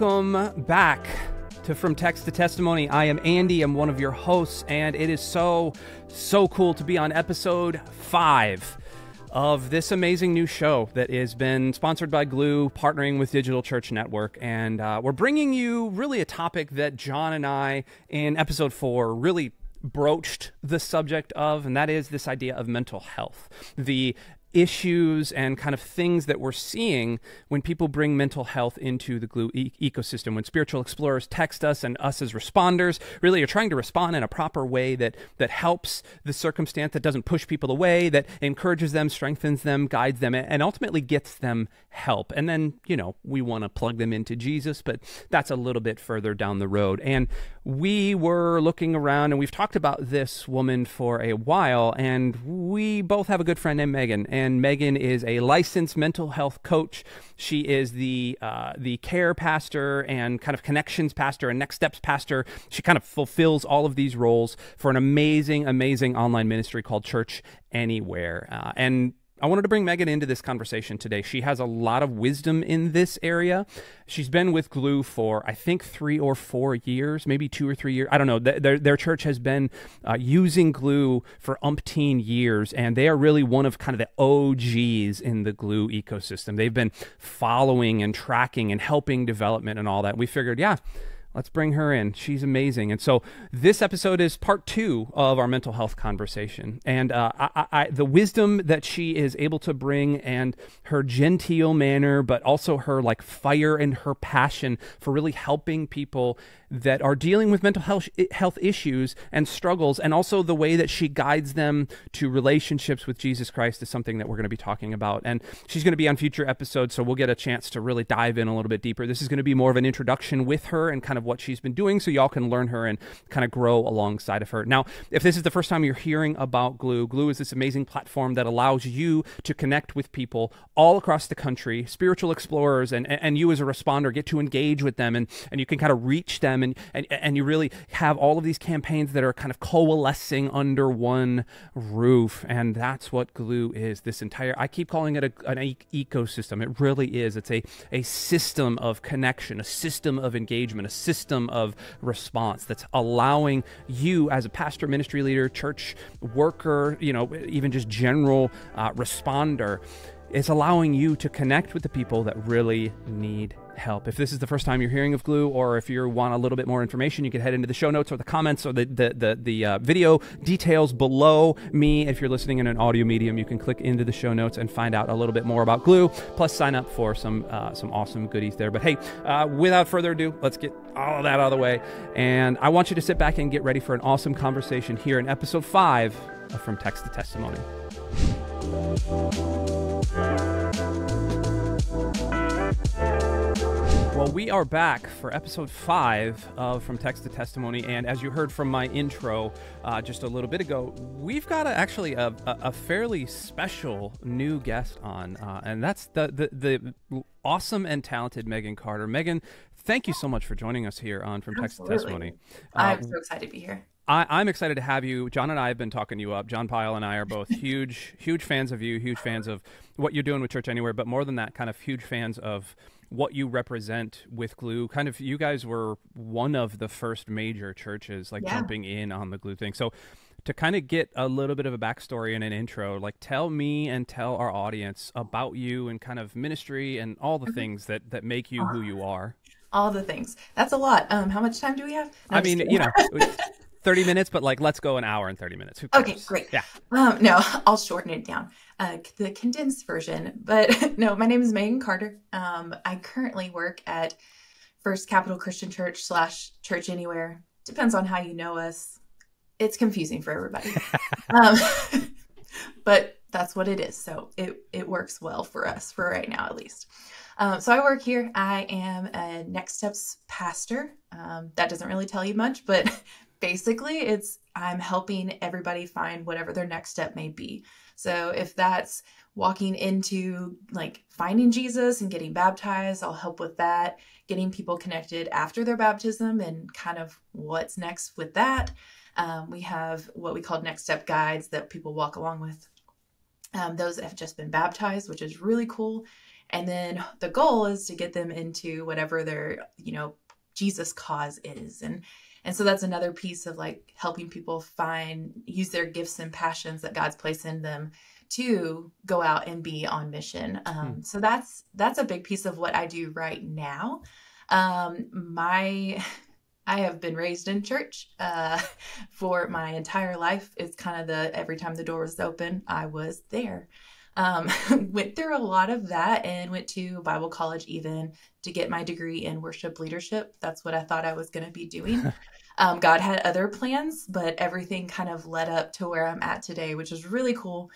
welcome back to From Text to Testimony. I am Andy. I'm one of your hosts, and it is so cool to be on episode 5 of this amazing new show that has been sponsored by Glue, partnering with Digital Church Network. And we're bringing you really a topic that John and I, in episode 4, really broached the subject of, and that is this idea of mental health. The issues and kind of things that we're seeing when people bring mental health into the Glue ecosystem. When spiritual explorers text us and us as responders really are trying to respond in a proper way that helps the circumstance, that doesn't push people away, that encourages them, strengthens them, guides them, and ultimately gets them help. And then, we want to plug them into Jesus, but that's a little bit further down the road. And we were looking around, and we've talked about this woman for a while, and we both have a good friend named Megan. And Megan is a licensed mental health coach. She is the care pastor and kind of connections pastor and next steps pastor. She kind of fulfills all of these roles for an amazing online ministry called Church Anywhere. And I wanted to bring Megan into this conversation today. She has a lot of wisdom in this area. She's been with Glue for, I think, 3 or 4 years, maybe 2 or 3 years. I don't know. Their church has been using Glue for umpteen years, and they are really one of kind of the OGs in the Glue ecosystem. They've been following and tracking and helping development and all that. We figured, let's bring her in. She's amazing. And so this episode is part 2 of our mental health conversation. And the wisdom that she is able to bring, and her genteel manner, but also her fire and her passion for really helping people that are dealing with mental health issues and struggles, and also the way that she guides them to relationships with Jesus Christ is something that we're going to be talking about. And she's going to be on future episodes, so we'll get a chance to really dive in a little bit deeper. This is going to be more of an introduction with her and kind of what she's been doing, so y'all can learn her and kind of grow alongside of her. Now, if this is the first time you're hearing about Glue, Glue is this amazing platform that allows you to connect with people all across the country, spiritual explorers, and you as a responder get to engage with them, and you can kind of reach them, and you really have all of these campaigns that are kind of coalescing under one roof. And that's what Glue is. This entire, I keep calling it an ecosystem. It really is. It's a system of connection, a system of engagement, a system of response that's allowing you as a pastor, ministry leader, church worker, even just general responder, it's allowing you to connect with the people that really need help. If this is the first time you're hearing of Glue, or if you want a little bit more information, you can head into the show notes or the comments or the video details below me. If you're listening in an audio medium, you can click into the show notes and find out a little bit more about Glue, plus sign up for some awesome goodies there. But hey, without further ado, let's get all of that out of the way. And I want you to sit back and get ready for an awesome conversation here in episode 5 of From Text to Testimony. Well, we are back for episode 5 of From Text to Testimony, and as you heard from my intro just a little bit ago, we've got actually a fairly special new guest on, and that's the awesome and talented Megan Carter. Megan, thank you so much for joining us here on From Text to Testimony. I'm so excited to be here. I'm excited to have you. John and I have been talking you up. John Pyle and I are both huge fans of you, huge fans of what you're doing with Church Anywhere, but more than that, kind of huge fans of what you represent with Glue. Kind of, you guys were one of the first major churches jumping in on the Glue thing. So to kind of get a little bit of a backstory and an intro, tell me and tell our audience about you and kind of ministry and all the things that make you who you are. All the things. That's a lot. How much time do we have? No, 30 minutes, but let's go an hour and 30 minutes. Okay, great. Yeah. No, I'll shorten it down. The condensed version. But no, my name is Megan Carter. I currently work at First Capital Christian Church / Church Anywhere. Depends on how you know us. It's confusing for everybody. But that's what it is. So it works well for us for right now, at least. So I work here. I am a Next Steps pastor. That doesn't really tell you much, but basically I'm helping everybody find whatever their next step may be. So if that's walking into finding Jesus and getting baptized, I'll help with that, getting people connected after their baptism and kind of what's next with that. We have what we call next step guides that people walk along with. Those have just been baptized, which is really cool. And then the goal is to get them into whatever their, Jesus cause is. And so that's another piece of like helping people use their gifts and passions that God's placed in them to go out and be on mission. So that's a big piece of what I do right now. I have been raised in church for my entire life. It's kind of every time the door was open, I was there. Went through a lot of that and went to Bible college even to get my degree in worship leadership. That's what I thought I was going to be doing. God had other plans, but everything kind of led up to where I'm at today, which is really cool.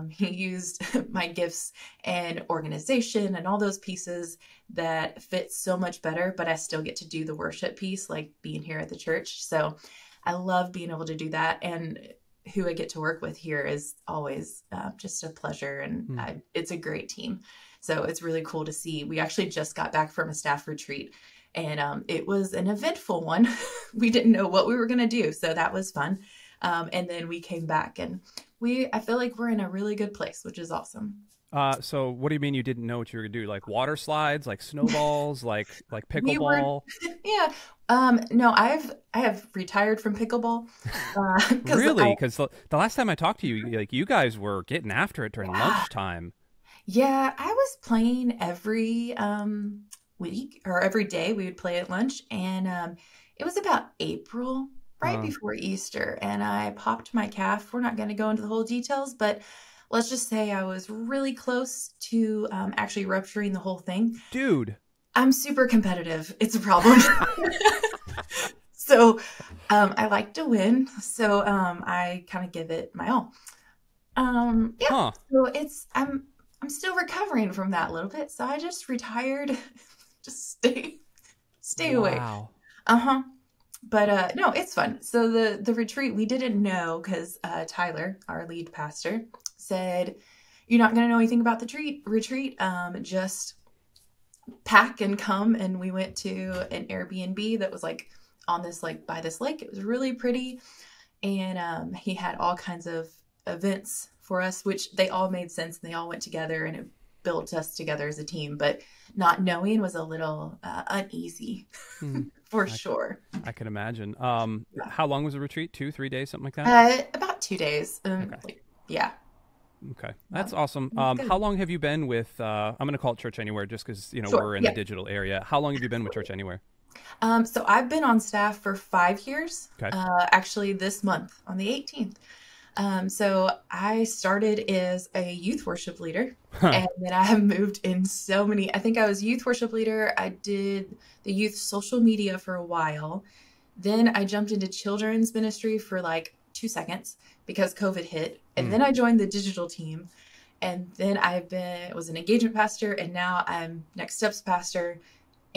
He used my gifts and organization and all those pieces that fit so much better, but I still get to do the worship piece, like being here at the church. So I love being able to do that. And who I get to work with here is always just a pleasure. And it's a great team. So it's really cool to see. We actually just got back from a staff retreat, and it was an eventful one. We didn't know what we were going to do. So that was fun. And then we came back, and I feel like we're in a really good place, which is awesome. So what do you mean you didn't know what you were going to do? Like water slides, like snowballs, like pickleball? Yeah. No, I have retired from pickleball. Really? Because the last time I talked to you, like you guys were getting after it during lunchtime. Yeah, I was playing every week or every day. We would play at lunch, and it was about April, right before Easter, and I popped my calf. We're not going to go into the whole details, but let's just say I was really close to actually rupturing the whole thing. Dude. I'm super competitive. It's a problem. So I like to win. So I kind of give it my all. So I'm still recovering from that a little bit. So I just retired. Just stay away. Wow. But no, it's fun. So the retreat, we didn't know because Tyler, our lead pastor, said, "You're not going to know anything about the retreat. Just pack and come." And we went to an Airbnb that was like on this, like by this lake. It was really pretty. And he had all kinds of events for us, which they all made sense. And they all went together, and it built us together as a team. But not knowing was a little uneasy for sure. I can imagine. How long was the retreat? 2-3 days, something like that? About 2 days. Okay. Yeah. Okay. That's awesome. How long have you been with, I'm going to call it Church Anywhere just because, we're in the digital area. How long have you been with Church Anywhere? So I've been on staff for 5 years, okay. Actually this month on the 18th. So I started as a youth worship leader, and then I have moved in so many. I think I was youth worship leader. I did the youth social media for a while. Then I jumped into children's ministry for like 2 seconds because COVID hit. And then I joined the digital team. And then was an engagement pastor, and now I'm Next Steps pastor,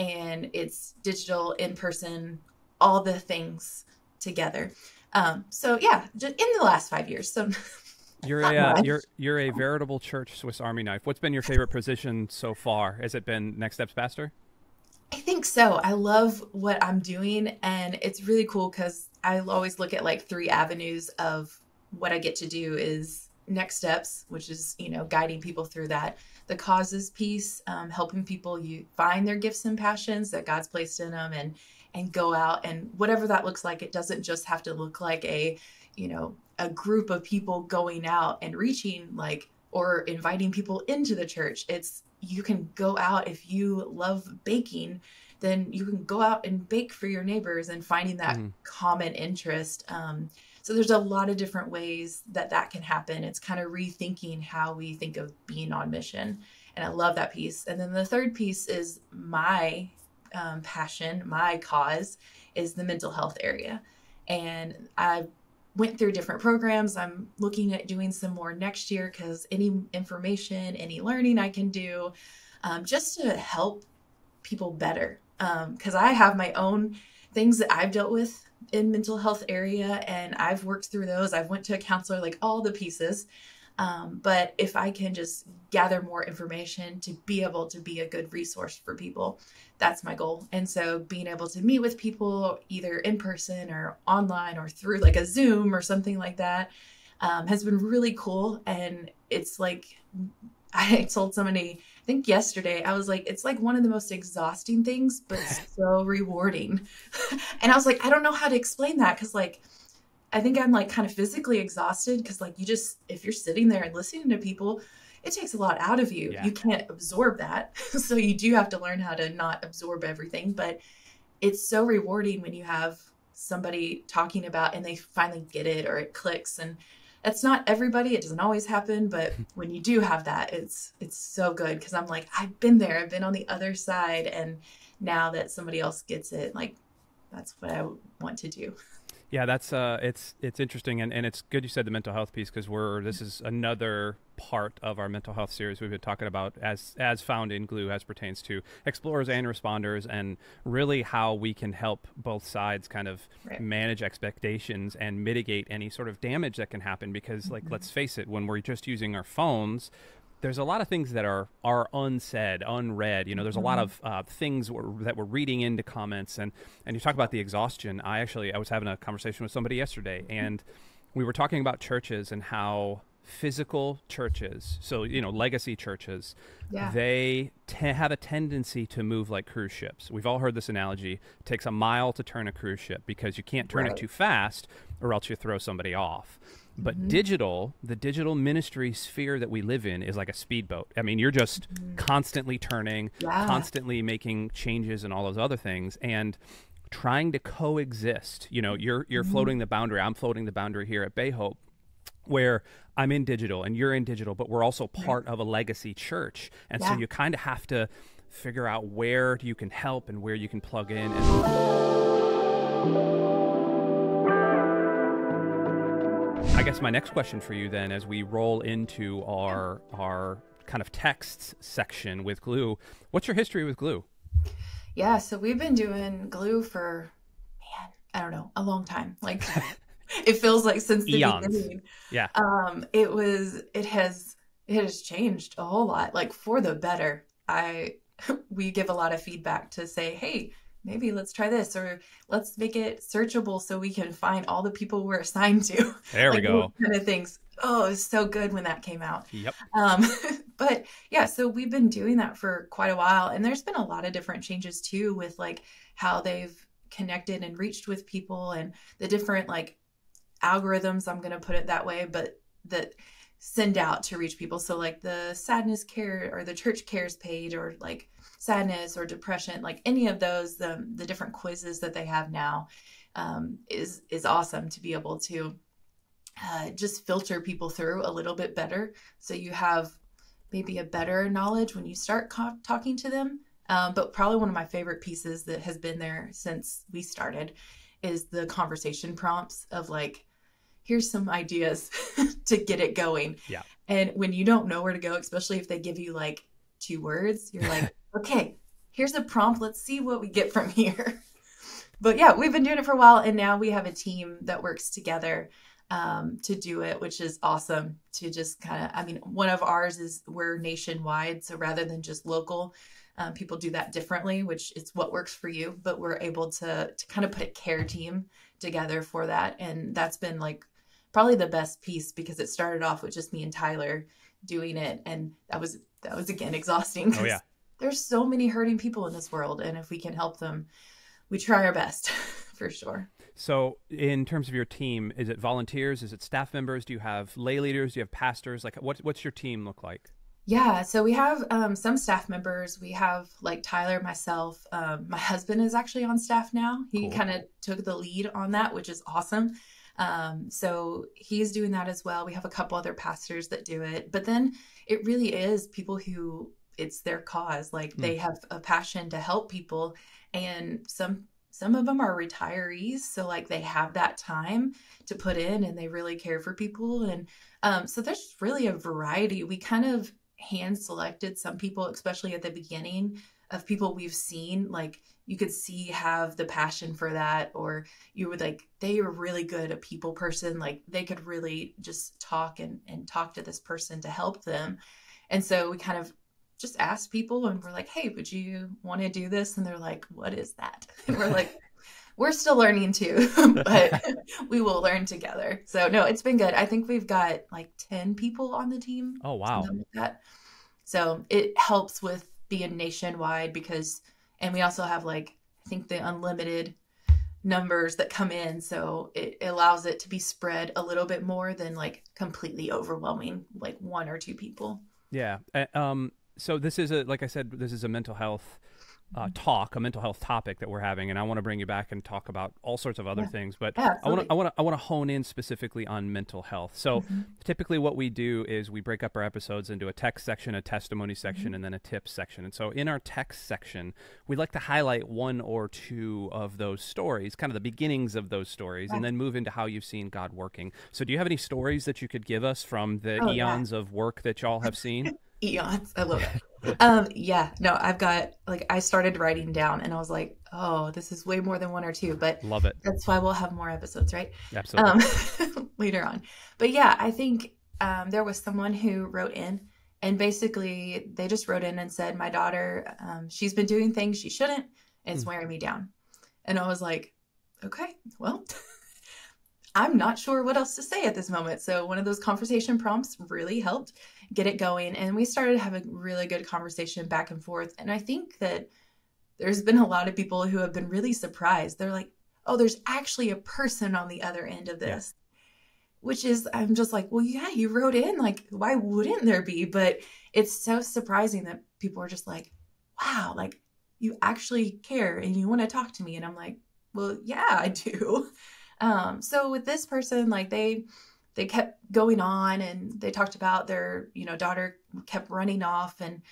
and it's digital, in person, all the things together. So yeah, just in the last 5 years. So you're a veritable church Swiss Army knife. What's been your favorite position so far? Has it been Next Steps pastor? I think so. I love what I'm doing, and it's really cool because I always look at like 3 avenues of what I get to do is Next Steps, which is, guiding people through that. The causes piece, helping people find their gifts and passions that God's placed in them and go out, and whatever that looks like. It doesn't just have to look like a group of people going out and reaching or inviting people into the church. You can go out. If you love baking, then you can go out and bake for your neighbors and finding that common interest. So there's a lot of different ways that can happen. It's kind of rethinking how we think of being on mission. And I love that piece. And then the third piece is my passion, my cause is the mental health area. And I went through different programs. I'm looking at doing some more next year because any information, any learning I can do just to help people better. Because I have my own things that I've dealt with in mental health area, and I've worked through those. I've went to a counselor, like all the pieces. But if I can just gather more information to be able to be a good resource for people, that's my goal. And so being able to meet with people either in person or online or through like a Zoom or something like that has been really cool. And it's like I told somebody, I think yesterday, I was like, it's like one of the most exhausting things, but so rewarding. And I was like, I don't know how to explain that because like I think I'm like kind of physically exhausted because like you just if you're sitting there and listening to people, it takes a lot out of you. Yeah. You can't absorb that. So you do have to learn how to not absorb everything, but it's so rewarding when you have somebody talking about and they finally get it or it clicks. And that's not everybody, it doesn't always happen, but when you do have that, it's so good because I'm like, I've been there, I've been on the other side, and now that somebody else gets it, like that's what I want to do. Yeah, that's it's interesting, and it's good you said the mental health piece because this is another part of our mental health series we've been talking about as found in Glue as pertains to explorers and responders, and really how we can help both sides kind of Right. manage expectations and mitigate any sort of damage that can happen because like let's face it, when we're just using our phones, there's a lot of things that are unsaid, unread. You know, there's a lot of things that we're reading into comments, and you talk about the exhaustion. I was having a conversation with somebody yesterday, and we were talking about churches and how physical churches, so you know, legacy churches, Yeah. they have a tendency to move like cruise ships. We've all heard this analogy. It takes a mile to turn a cruise ship because you can't turn it Right. too fast, or else you throw somebody off. But the digital ministry sphere that we live in is like a speedboat. I mean, you're just constantly turning, Yeah. constantly making changes and all those other things, and trying to coexist. You know, you're floating the boundary. I'm floating the boundary here at Bay Hope, where I'm in digital and you're in digital, but we're also part of a legacy church. And so Yeah. you kind of have to figure out where you can help and where you can plug in. And I guess my next question for you then, as we roll into our kind of texts section with Glue, what's your history with Glue? Yeah, so we've been doing Glue for, man, I don't know, a long time. Like it feels like since the Eons. beginning. Yeah. It has changed a whole lot, like for the better. We give a lot of feedback to say, hey, maybe let's try this, or let's make it searchable so we can find all the people we're assigned to. There we Like go. those kind of things. Oh, it was so good when that came out. Yep. Um, but yeah, so we've been doing that for quite a while, and there's been a lot of different changes too with like how they've connected and reached with people and the different like algorithms, I'm going to put it that way, but that send out to reach people. So like the sadness care or the church cares page, or like sadness or depression, like any of those, the different quizzes that they have now, is awesome to be able to just filter people through a little bit better. So you have maybe a better knowledge when you start talking to them. But probably one of my favorite pieces that has been there since we started is the conversation prompts of like, here's some ideas to get it going. Yeah. And when you don't know where to go, especially if they give you like 2 words, you're like, okay, here's a prompt. Let's see what we get from here. But yeah, we've been doing it for a while, and now we have a team that works together to do it, which is awesome. To just kind of, I mean, one of ours is we're nationwide. So rather than just local, people do that differently, which is what works for you. But we're able to kind of put a care team together for that. And that's been like probably the best piece, because it started off with just me and Tyler doing it. And that was again exhausting. Oh yeah. There's so many hurting people in this world. And if we can help them, we try our best for sure. So in terms of your team, is it volunteers? Is it staff members? Do you have lay leaders? Do you have pastors? Like what's your team look like? Yeah, so we have some staff members. We have like Tyler, myself. My husband is actually on staff now. He Cool. kind of took the lead on that, which is awesome. So he's doing that as well. We have a couple other pastors that do it. But then it really is people who it's their cause. Like they have a passion to help people. And some of them are retirees. So like they have that time to put in and they really care for people. And so there's really a variety. We kind of hand selected some people, especially at the beginning, of people we've seen, like you could see have the passion for that, or you would like, they are really good, a people person, like they could really just talk and talk to this person to help them. And so we kind of just asked people and we're like, hey, would you want to do this? And they're like, what is that? And we're like, we're still learning too, but we will learn together. So no, it's been good. I think we've got like 10 people on the team. Oh, wow. Something like that. So it helps with being nationwide and we also have like, I think the unlimited numbers that come in. So it allows it to be spread a little bit more than like completely overwhelming, like one or two people. Yeah. So this is like I said, this is a mental health a mental health topic that we're having, and I want to bring you back and talk about all sorts of other things. But Yeah, I want to hone in specifically on mental health. So typically, what we do is we break up our episodes into a text section, a testimony section, and then a tips section. And so in our text section, we like to highlight one or two of those stories, kind of the beginnings of those stories, and then move into how you've seen God working. So do you have any stories that you could give us from the eons of work that y'all have seen? Eons. I love it. No, I've got like, I started writing down and I was like, oh, this is way more than one or two, but love it. That's why we'll have more episodes, right? Absolutely. Later on. But yeah, I think there was someone who wrote in, and basically they just wrote in and said, my daughter, she's been doing things she shouldn't, and it's wearing me down. And I was like, okay, well, I'm not sure what else to say at this moment. So one of those conversation prompts really helped get it going. And we started having really good conversation back and forth. And I think that there's been a lot of people who have been really surprised. They're like, oh, there's actually a person on the other end of this, which is, I'm just like, well, yeah, you wrote in, like, why wouldn't there be? But it's so surprising that people are just like, wow, like you actually care and you want to talk to me. And I'm like, well, yeah, I do. So with this person, like they kept going on and they talked about their, daughter kept running off and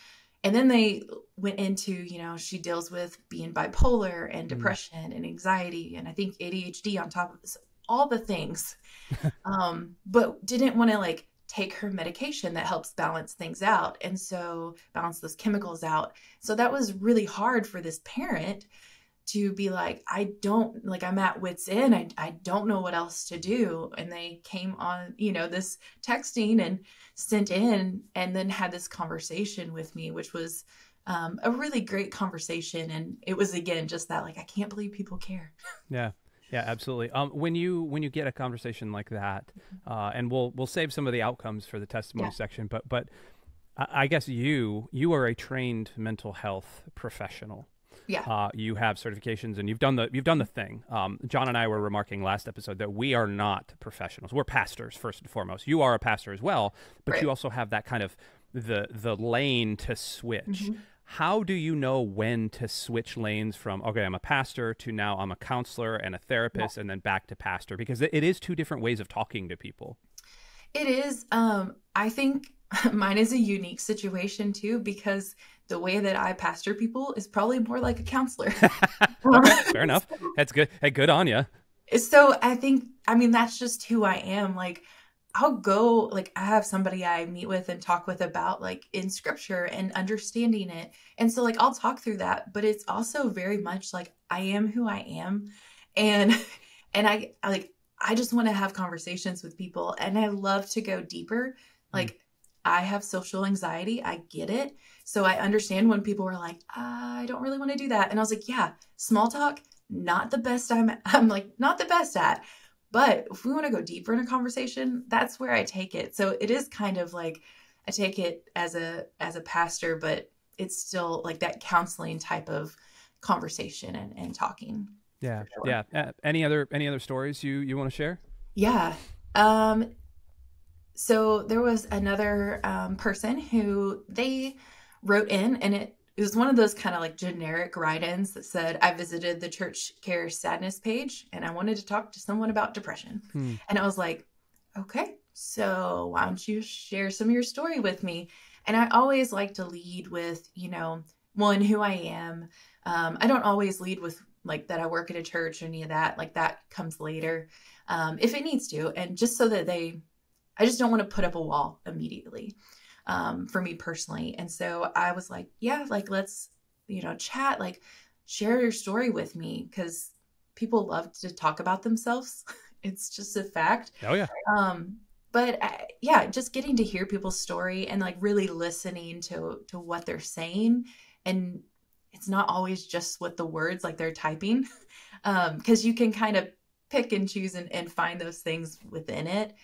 then they went into, she deals with being bipolar and depression and anxiety and I think ADHD on top of this, all the things, but didn't want to like take her medication that helps balance things out. And so balance those chemicals out. So that was really hard for this parent to be like, I'm at wit's end. I don't know what else to do. And they came on, this texting and sent in and then had this conversation with me, which was a really great conversation. And it was, again, just that, like, I can't believe people care. Yeah. Yeah, absolutely. When you get a conversation like that, and we'll save some of the outcomes for the testimony section, but I guess you are a trained mental health professional. Yeah. You have certifications and you've done the thing. John and I were remarking last episode that we are not professionals. We're pastors first and foremost. You are a pastor as well, but you also have that kind of the lane to switch. How do you know when to switch lanes from, okay, I'm a pastor to now I'm a counselor and a therapist and then back to pastor? Because it is two different ways of talking to people. It is. I think mine is a unique situation too, because the way that I pastor people is probably more like a counselor. Okay, fair enough. That's good. Hey, good on you. So that's just who I am. Like, I'll go, like, I have somebody I meet with and talk with about, like, in scripture and understanding it. And so, like, I'll talk through that, but it's also very much like, I am who I am. And I just want to have conversations with people. And I love to go deeper. Like, I have social anxiety. I get it. So I understand when people are like, I don't really want to do that. And I was like, yeah, small talk, not the best. I'm like, not the best at. But if we want to go deeper in a conversation, that's where I take it. So it is kind of like, I take it as a pastor, but it's still like that counseling type of conversation and talking. Yeah. Sure. Yeah. Any other stories you want to share? Yeah. So there was another person who they wrote in, and it was one of those kind of like generic write-ins that said, I visited the Church Care Sadness page and I wanted to talk to someone about depression. And I was like, okay, so why don't you share some of your story with me? And I always like to lead with, one, who I am. I don't always lead with like that I work at a church or any of that. Like that comes later if it needs to. And just so that I just don't want to put up a wall immediately for me personally. And so I was like, yeah, like let's, chat, like share your story with me, because people love to talk about themselves. It's just a fact. Oh yeah. But just getting to hear people's story and like really listening to what they're saying. And it's not always just what the words like they're typing, because you can kind of pick and choose and find those things within it.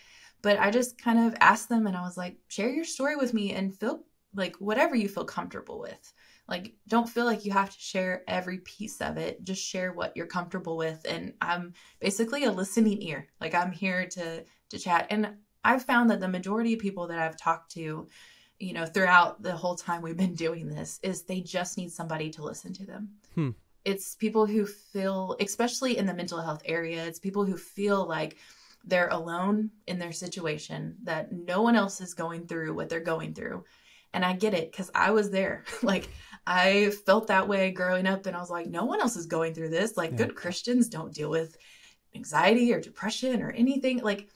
But I just kind of asked them and I was like, share your story with me and feel like whatever you feel comfortable with. Like, don't feel like you have to share every piece of it. Just share what you're comfortable with. And I'm basically a listening ear. Like, I'm here to chat. And I've found that the majority of people that I've talked to, throughout the whole time we've been doing this, is they just need somebody to listen to them. It's people who feel, especially in the mental health area, it's people who feel like they're alone in their situation, that no one else is going through what they're going through. And I get it, because I was there. Like, I felt that way growing up, and I was like, no one else is going through this. Like, good Christians don't deal with anxiety or depression or anything. Like,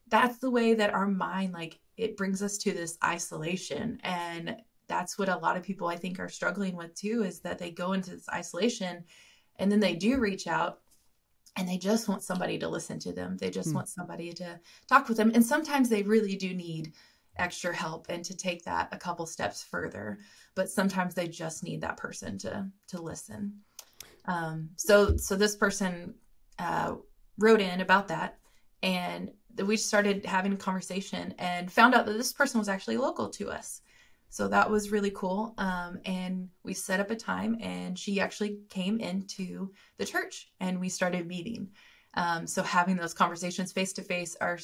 that's the way that our mind, like, it brings us to this isolation. And that's what a lot of people, I think, are struggling with too, is that they go into this isolation and then they do reach out and they just want somebody to listen to them. They just want somebody to talk with them. And sometimes they really do need extra help and to take that a couple steps further. But sometimes they just need that person to listen. So this person wrote in about that, and we started having a conversation and found out that this person was actually local to us. So that was really cool. And we set up a time, and she actually came into the church and we started meeting. So having those conversations face to face are,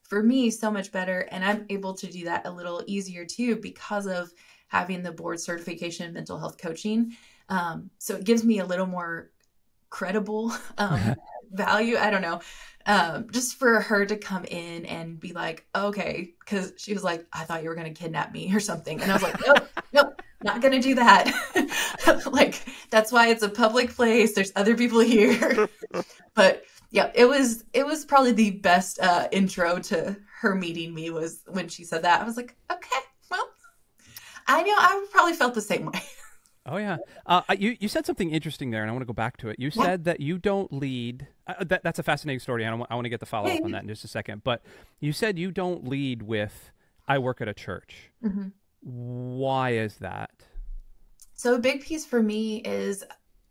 for me, so much better. And I'm able to do that a little easier too, because of having the board certification in mental health coaching. So it gives me a little more credible value. I don't know. Just for her to come in and be like, okay, because she was like, I thought you were going to kidnap me or something. And I was like, nope, not going to do that. Like, that's why it's a public place. There's other people here. But yeah, it was probably the best intro to her meeting me, was when she said that. I was like, okay, well, I know I probably felt the same way. Oh, yeah. You said something interesting there, and I want to go back to it. You said that you don't lead. That's a fascinating story, and I want to get the follow-up on that in just a second. But you said you don't lead with, I work at a church. Mm-hmm. Why is that? So a big piece for me is,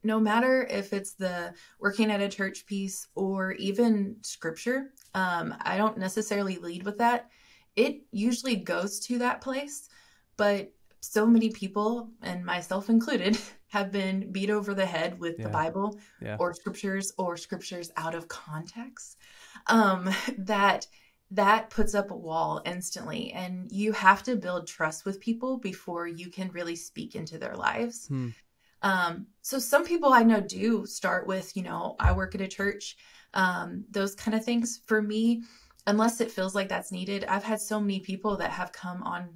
no matter if it's the working at a church piece or even scripture, I don't necessarily lead with that. It usually goes to that place, but so many people, and myself included, have been beat over the head with the Bible or scriptures out of context, that puts up a wall instantly. And you have to build trust with people before you can really speak into their lives. So some people I know do start with, I work at a church, those kind of things. For me, unless it feels like that's needed, I've had so many people that have come on,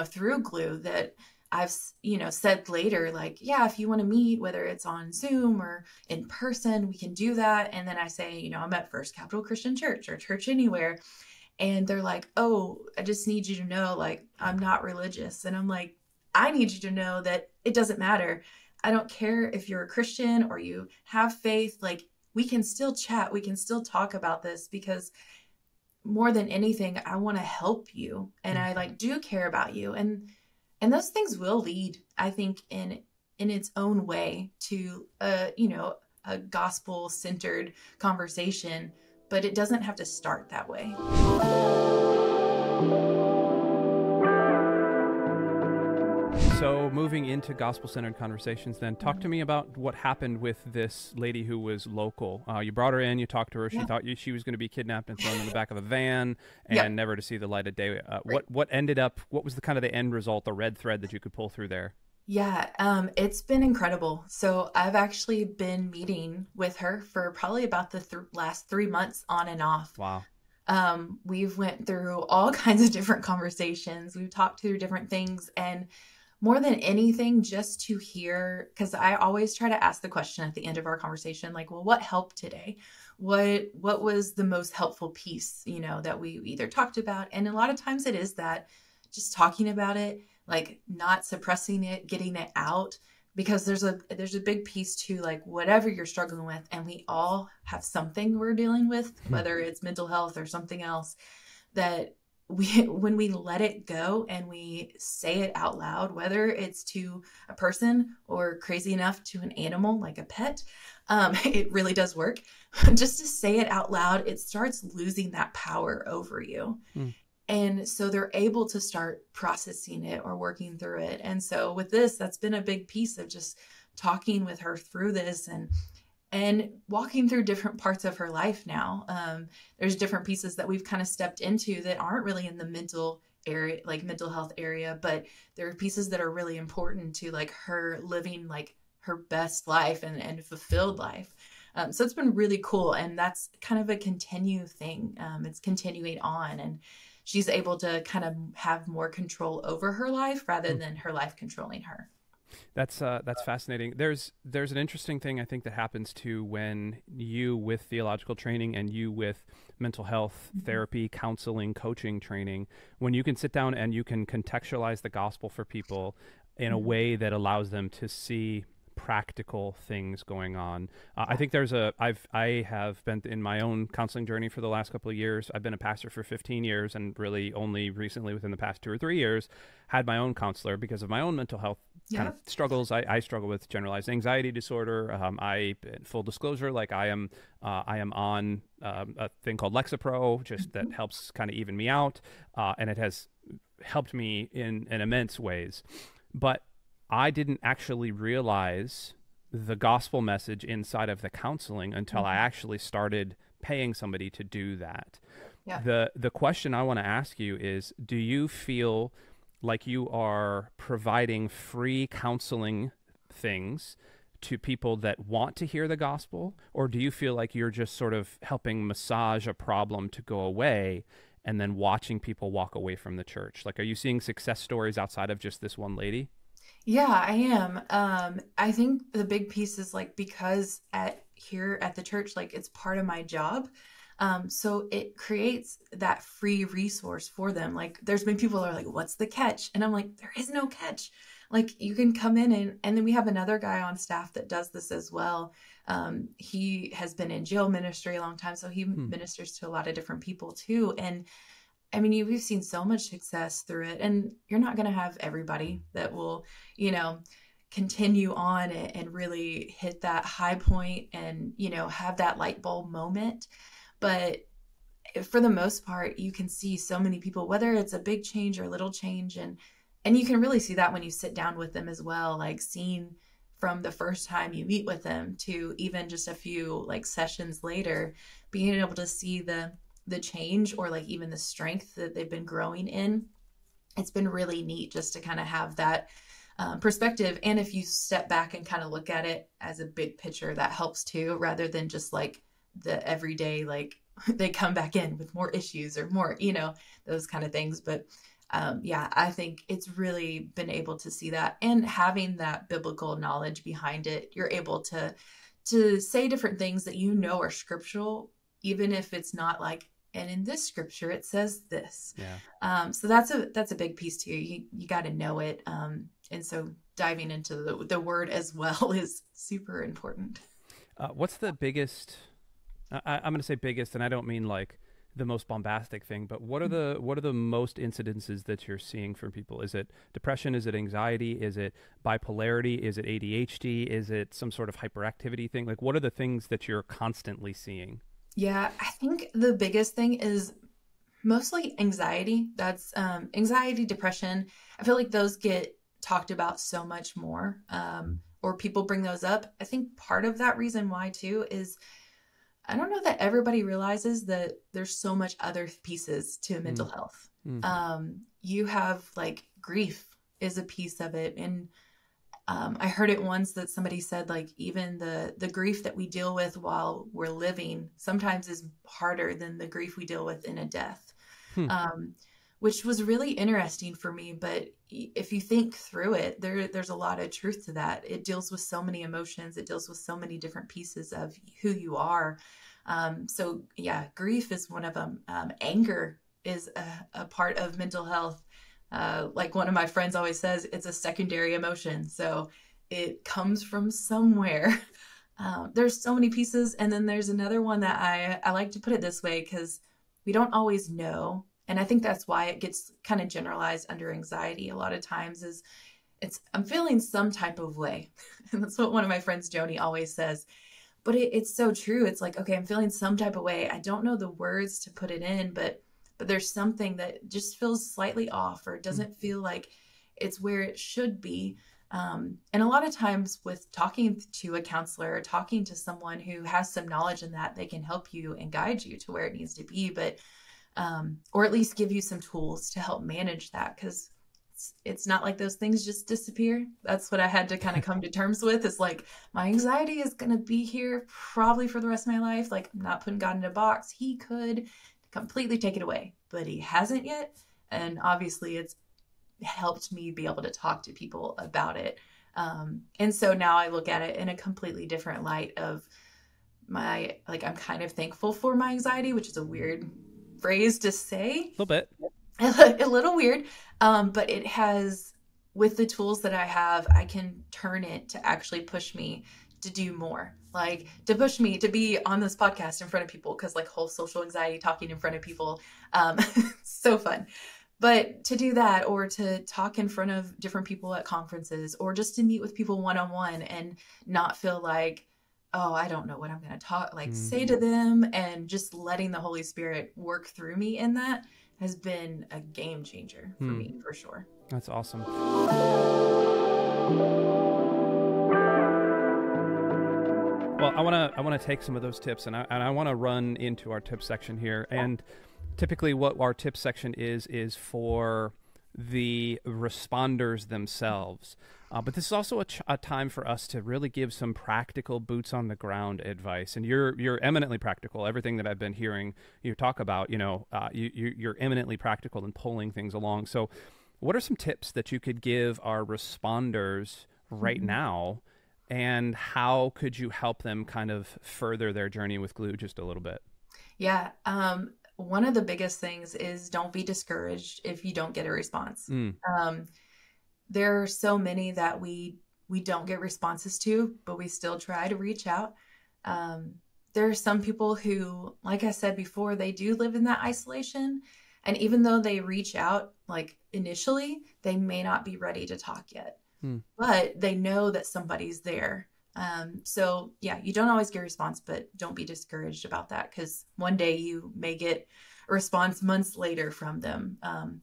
through Glue, that I've, said later, like, yeah, if you want to meet, whether it's on Zoom or in person, we can do that. And then I say, I'm at First Capital Christian Church or Church Anywhere. And they're like, oh, I just need you to know, like, I'm not religious. And I'm like, I need you to know that it doesn't matter. I don't care if you're a Christian or you have faith, like, we can still chat. We can still talk about this, because more than anything, I want to help you, and I do care about you. And those things will lead, I think, in its own way to a gospel centered conversation, but it doesn't have to start that way. So moving into gospel-centered conversations, then talk to me about what happened with this lady who was local. You brought her in, you talked to her. She thought she was going to be kidnapped and thrown in the back of a van and never to see the light of day. What was the kind of the end result, the red thread that you could pull through there? Yeah, it's been incredible. So I've actually been meeting with her for probably about the last 3 months, on and off. Wow. We've went through all kinds of different conversations. We've talked through different things, and more than anything, just to hear, because I always try to ask the question at the end of our conversation, like, well, what helped today? What was the most helpful piece, that we either talked about? And a lot of times it is that, just talking about it, like, not suppressing it, getting it out, because there's a big piece to, like, whatever you're struggling with, and we all have something we're dealing with, whether it's mental health or something else, that when we let it go and we say it out loud, whether it's to a person or, crazy enough, to an animal like a pet, it really does work. Just to say it out loud, it starts losing that power over you. And so they're able to start processing it or working through it. And so with this, that's been a big piece of just talking with her through this and walking through different parts of her life now. There's different pieces that we've kind of stepped into that aren't really in the mental area, like mental health area, but there are pieces that are really important to like her living like her best life and fulfilled life. So it's been really cool. And that's kind of a continue thing. It's continuing on, and she's able to kind of have more control over her life rather than her life controlling her. That's fascinating. There's an interesting thing I think that happens too when you with theological training and you with mental health therapy, counseling, coaching training, when you can sit down and you can contextualize the gospel for people in a way that allows them to see practical things going on. I think I have been in my own counseling journey for the last couple of years. I've been a pastor for 15 years and really only recently within the past 2 or 3 years had my own counselor because of my own mental health kind of struggles. I struggle with generalized anxiety disorder. Full disclosure, like I am on a thing called Lexapro, just that helps kind of even me out. And it has helped me in immense ways. But I didn't actually realize the gospel message inside of the counseling until I actually started paying somebody to do that. Yeah. The question I want to ask you is, do you feel like you are providing free counseling things to people that want to hear the gospel, or do you feel like you're just sort of helping massage a problem to go away and then watching people walk away from the church? Like, are you seeing success stories outside of just this one lady? Yeah, I am. I think the big piece is like, because here at the church, like it's part of my job. So it creates that free resource for them. Like there's been people that are like, what's the catch? And I'm like, there is no catch. Like you can come in and then we have another guy on staff that does this as well. He has been in jail ministry a long time. So he ministers to a lot of different people too. And I mean, we've seen so much success through it, and you're not going to have everybody that will, continue on and really hit that high point and, have that light bulb moment. But for the most part, you can see so many people, whether it's a big change or a little change. And you can really see that when you sit down with them as well, like seeing from the first time you meet with them to even just a few like sessions later, being able to see the change or like even the strength that they've been growing in. It's been really neat just to kind of have that perspective. And if you step back and kind of look at it as a big picture, that helps too, rather than just like the everyday, like they come back in with more issues or more, those kind of things. But I think it's really been able to see that, and having that biblical knowledge behind it, you're able to say different things that are scriptural, even if it's not like, and in this scripture it says this. Yeah. So that's a big piece too. You got to know it. And so diving into the word as well is super important. What's the biggest? I'm going to say biggest, and I don't mean like the most bombastic thing, but what are the most incidences that you're seeing from people? Is it depression? Is it anxiety? Is it bipolarity? Is it ADHD? Is it some sort of hyperactivity thing? Like, what are the things that you're constantly seeing? Yeah, I think the biggest thing is mostly anxiety. That's anxiety, depression. I feel like those get talked about so much more, or people bring those up. I think part of that reason why too is I don't know that everybody realizes that there's so much other pieces to mental health. You have like grief is a piece of it. And I heard it once that somebody said like even the grief that we deal with while we're living sometimes is harder than the grief we deal with in a death, which was really interesting for me. But if you think through it, there's a lot of truth to that. It deals with so many emotions. It deals with so many different pieces of who you are. So yeah, grief is one of them. Anger is a part of mental health. Like one of my friends always says, it's a secondary emotion. So it comes from somewhere. There's so many pieces. And then there's another one that I like to put it this way, because we don't always know. And I think that's why it gets kind of generalized under anxiety a lot of times is I'm feeling some type of way. And that's what one of my friends, Joni, always says. But it's so true. It's like, okay, I'm feeling some type of way. I don't know the words to put it in, but but there's something that just feels slightly off or doesn't feel like it's where it should be. And a lot of times with talking to a counselor or talking to someone who has some knowledge in that, they can help you and guide you to where it needs to be, but or at least give you some tools to help manage that, because it's not like those things just disappear. That's what I had to kind of come to terms with, is like, my anxiety is going to be here probably for the rest of my life. Like, I'm not putting God in a box. He could completely take it away, but he hasn't yet. And obviously it's helped me be able to talk to people about it. And so now I look at it in a completely different light of I'm kind of thankful for my anxiety, which is a weird phrase to say. A little bit. A little weird. But it has, with the tools that I have, I can turn it to actually push me to do more, like to push me to be on this podcast in front of people. Cause like whole social anxiety, talking in front of people, so fun. But to do that, or to talk in front of different people at conferences, or just to meet with people one-on-one and not feel like, oh, I don't know what I'm going to say to them, and just letting the Holy Spirit work through me in that has been a game changer for me, for sure. That's awesome. Well, I want to take some of those tips, and I want to run into our tip section here. And typically what our tip section is for the responders themselves. But this is also a time for us to really give some practical boots on the ground advice. And you're eminently practical. Everything that I've been hearing you talk about, you're eminently practical in pulling things along. So what are some tips that you could give our responders right now, and how could you help them kind of further their journey with Glue just a little bit? Yeah. One of the biggest things is, don't be discouraged if you don't get a response. There are so many that we don't get responses to, but we still try to reach out. There are some people who, like I said before, they do live in that isolation. And even though they reach out, like initially, they may not be ready to talk yet, but they know that somebody's there. So yeah, you don't always get a response, but don't be discouraged about that, because one day you may get a response months later from them.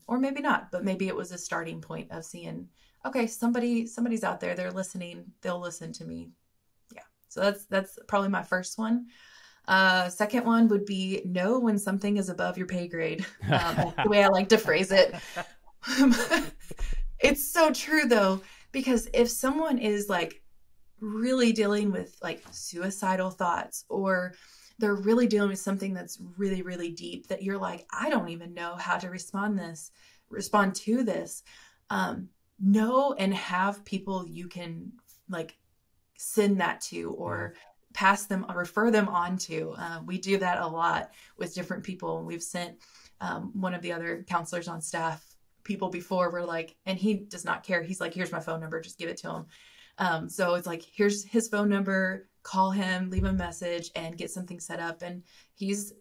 Or maybe not, but maybe it was a starting point of seeing, okay, somebody's out there, they're listening, they'll listen to me. Yeah. So that's probably my first one. Second one would be, know when something is above your pay grade. That's the way I like to phrase it. It's so true though, because if someone is like really dealing with like suicidal thoughts, or they're really dealing with something that's really, really deep, that you're like, I don't even know how to respond to this. Know and have people you can like send that to, or pass them, refer them on to. We do that a lot with different people. We've sent one of the other counselors on staff people before, we're like, and he does not care. He's like, here's my phone number, just give it to him. So it's like, here's his phone number, call him, leave a message, and get something set up. And he's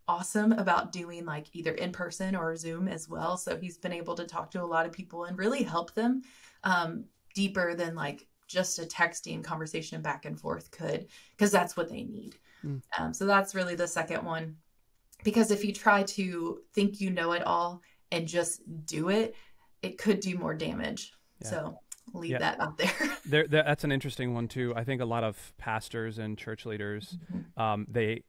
awesome about doing like either in person or Zoom as well. So he's been able to talk to a lot of people and really help them deeper than like just a texting conversation back and forth could, because that's what they need. So that's really the second one, because if you try to think you know it all and just do it, it could do more damage. Yeah. So leave that out there. That's an interesting one too. I think a lot of pastors and church leaders, I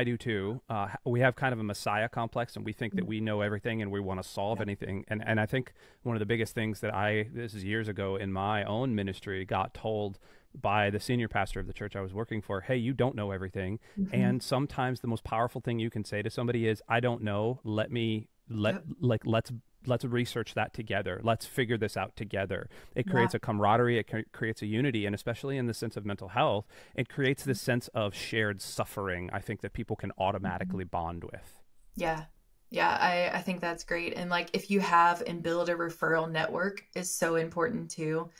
do too. We have kind of a Messiah complex, and we think that we know everything and we want to solve anything. And I think one of the biggest things that this is years ago in my own ministry, got told by the senior pastor of the church I was working for, hey, you don't know everything. And sometimes the most powerful thing you can say to somebody is, I don't know. Let's research that together. Let's figure this out together. It creates a camaraderie. It creates a unity. And especially in the sense of mental health, it creates this sense of shared suffering, I think, that people can automatically bond with. Yeah. Yeah. I think that's great. And like, if you have and build a referral network is so important too,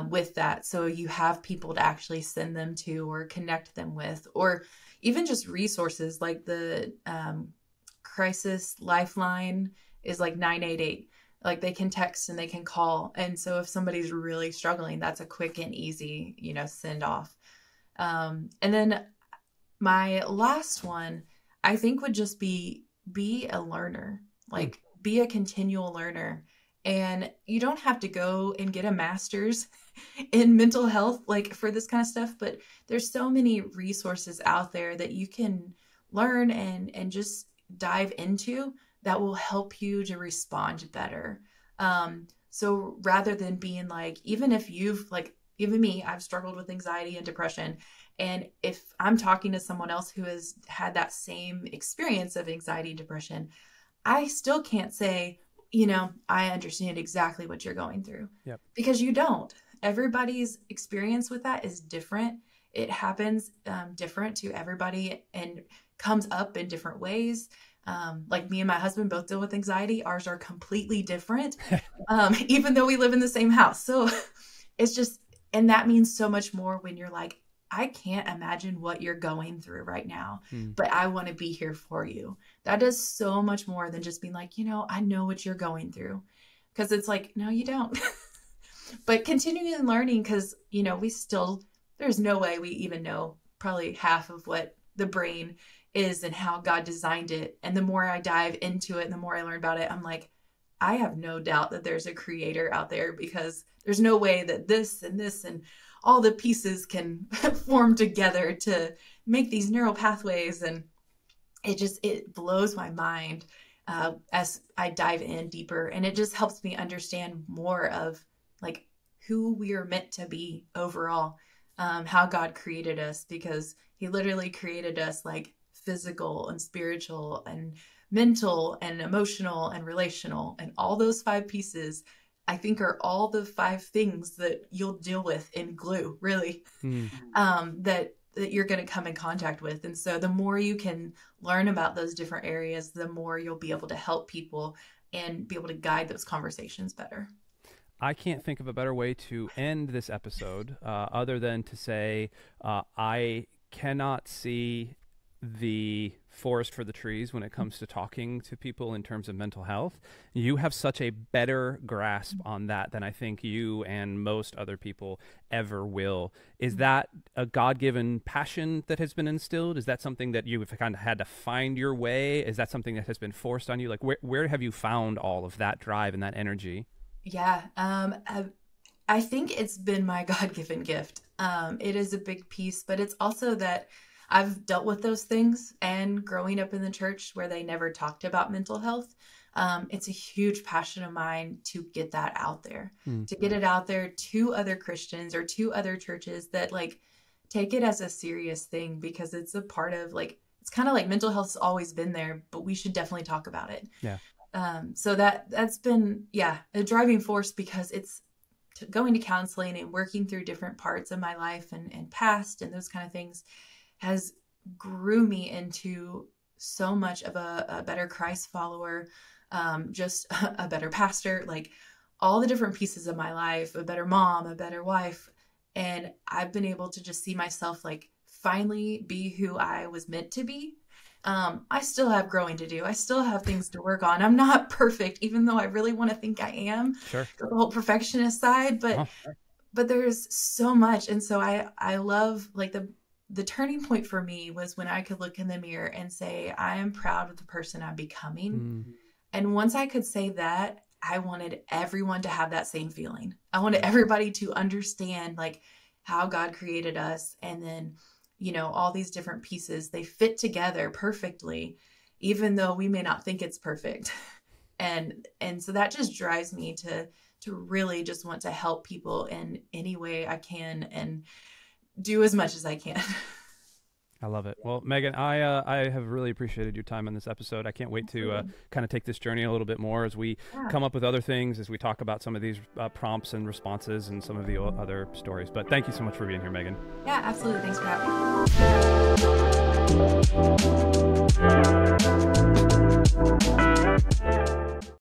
with that. So you have people to actually send them to or connect them with, or even just resources like the crisis lifeline is like 988. Like they can text and they can call. And so if somebody's really struggling, that's a quick and easy, send off. And then my last one, I think would just be a learner, like be a continual learner. And you don't have to go and get a master's in mental health, like for this kind of stuff, but there's so many resources out there that you can learn and just dive into that will help you to respond better. So rather than being like, even if you've like, even me, I've struggled with anxiety and depression. And if I'm talking to someone else who has had that same experience of anxiety and depression, I still can't say, I understand exactly what you're going through. Yep. Because you don't. Everybody's experience with that is different. It happens different to everybody and comes up in different ways. Like me and my husband both deal with anxiety. Ours are completely different, even though we live in the same house. So it's just, and that means so much more when you're like, I can't imagine what you're going through right now, but I want to be here for you. That does so much more than just being like, I know what you're going through. Because it's like, no, you don't. But continuing learning, because, there's no way we even know probably half of what the brain is and how God designed it. And the more I dive into it and the more I learn about it, I'm like, I have no doubt that there's a creator out there, because there's no way that this and all the pieces can form together to make these neural pathways. And it blows my mind as I dive in deeper. And it just helps me understand more of like who we are meant to be overall, how God created us, because he literally created us like physical and spiritual and mental and emotional and relational. And all those 5 pieces, I think, are all the 5 things that you'll deal with in glue, really, that you're going to come in contact with. And so the more you can learn about those different areas, the more you'll be able to help people and be able to guide those conversations better. I can't think of a better way to end this episode other than to say I cannot see the forest for the trees when it comes to talking to people in terms of mental health. You have such a better grasp on that than I think you and most other people ever will. Is that a God-given passion that has been instilled? Is that something that you've kind of had to find your way? Is that something that has been forced on you? Like where have you found all of that drive and that energy? Yeah, I think it's been my God-given gift. It is a big piece, but it's also that I've dealt with those things, and growing up in the church where they never talked about mental health, it's a huge passion of mine to get that out there, to get it out there to other Christians or to other churches that like take it as a serious thing, because it's a part of like, it's kind of like mental health's always been there, but we should definitely talk about it. Yeah. So that's been, a driving force, because it's going to counseling and working through different parts of my life and past and those kind of things has grew me into so much of a better Christ follower, just a better pastor, like all the different pieces of my life, a better mom, a better wife. And I've been able to just see myself like finally be who I was meant to be. I still have growing to do. I still have things to work on. I'm not perfect, even though I really want to think I am. Sure. The whole perfectionist side, but there's so much. And so I love like the turning point for me was when I could look in the mirror and say, I am proud of the person I'm becoming. And once I could say that, I wanted everyone to have that same feeling. I wanted everybody to understand like how God created us. And then, all these different pieces, they fit together perfectly, even though we may not think it's perfect. And so that just drives me to really just want to help people in any way I can and do as much as I can. I love it. Well, Megan, I have really appreciated your time on this episode. I can't wait to kind of take this journey a little bit more as we come up with other things, as we talk about some of these prompts and responses and some of the other stories. But thank you so much for being here, Megan. Yeah, absolutely. Thanks for having me.